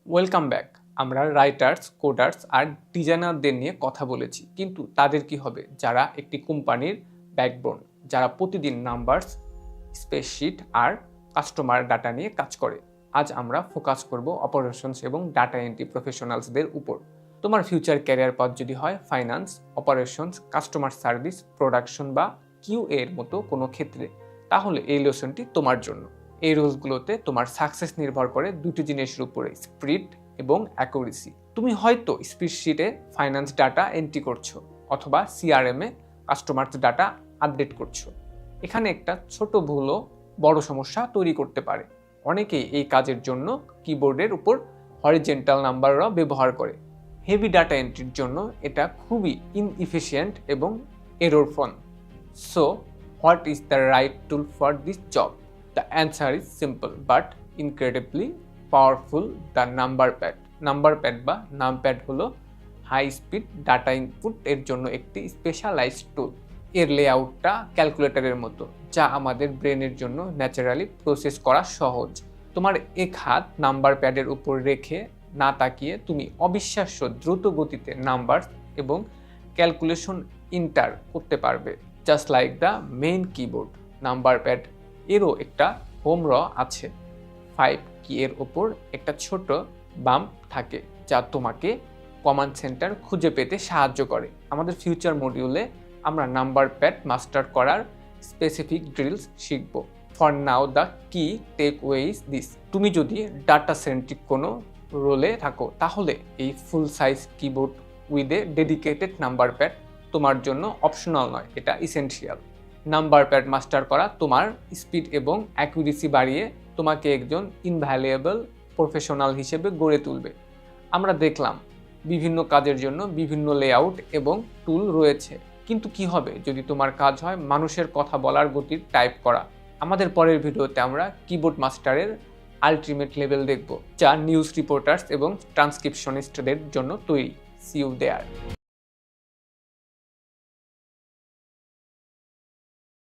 Welcome back. আমরা writers, coders আর ডিজাইনারদের নিয়ে কথা বলেছি, কিন্তু তাদের কি হবে যারা একটি কোম্পানির ব্যাকবোন, যারা প্রতিদিন নাম্বারস, স্প্রেডশিট আর কাস্টমার ডাটা নিয়ে কাজ করে। আজ আমরা ফোকাস করব অপারেশনস এবং ডাটা এন্ট্রি প্রফেশনালসদের উপর। তোমার ফিউচার ক্যারিয়ার পাথ যদি হয় finance, operations, customer service, production বা কিউএ এর মতো কোনো ক্ষেত্রে, তাহলে এই লেসনটি তোমার জন্য। এই রোলসগুলোতে তোমার সাকসেস নির্ভর করে দুটি জিনিসের উপরে, স্পিড এবং অ্যাকুরেসি। তুমি হয়তো স্প্রেডশিটে ফাইন্যান্স ডাটা এন্ট্রি করছো অথবা সিআরএমে কাস্টমার ডাটা আপডেট করছো। এখানে একটা ছোট ভুলও বড় সমস্যা তৈরি করতে পারে। অনেকেই এই কাজের জন্য কিবোর্ডের উপর হরিজেন্টাল নাম্বারও ব্যবহার করে। হেভি ডাটা এন্ট্রির জন্য এটা খুবই ইনএফিশিয়েন্ট এবং error phone. So what is the right tool for this job? The answer is simple but incredibly powerful, the number pad. Number pad বা নামপ্যাড হলো হাই স্পিড ডাটা ইনপুট এর জন্য একটি specialised টুল। এর লেআউটটা ক্যালকুলেটরের মতো, যা আমাদের ব্রেনের জন্য ন্যাচারালি প্রসেস করা সহজ। তোমার এক হাত নাম্বার প্যাডের উপর রেখে না তাকিয়ে তুমি অবিশ্বাস্য দ্রুত গতিতে নাম্বার এবং ক্যালকুলেশন এন্টার করতে পারবে, just like the main keyboard. Number pad এরও একটা হোম আছে। 5 কি এর ওপর একটা ছোট বাম্প থাকে যা তোমাকে কমান্ড সেন্টার খুঁজে পেতে সাহায্য করে। আমাদের ফিউচার মডিউলে আমরা নাম্বার প্যাড মাস্টার করার স্পেসিফিক ড্রিলস শিখব। ফর নাও দ্য কি টেক ওয়ে ইজ দিস: তুমি যদি ডাটা সেন্ট্রিক কোনো রোলে থাকো, তাহলে এই ফুল size keyboard with a dedicated number pad তোমার জন্য অপশনাল নয়, এটা ইসেনশিয়াল। নাম্বার প্যাড মাস্টার করা তোমার স্পিড এবং অ্যাকুরেসি বাড়িয়ে তোমাকে একজন ইনভ্যালুয়েবল প্রফেশনাল হিসেবে গড়ে তুলবে। আমরা দেখলাম বিভিন্ন কাজের জন্য বিভিন্ন লেআউট এবং টুল রয়েছে, কিন্তু কি হবে যদি তোমার কাজ হয় মানুষের কথা বলার গতির টাইপ করা? আমাদের পরের ভিডিওতে আমরা কিবোর্ড মাস্টারের আলটিমেট লেভেল দেখব, যা নিউজ রিপোর্টার্স এবং ট্রান্সক্রিপশনিস্টদের জন্য তৈরি। See you there.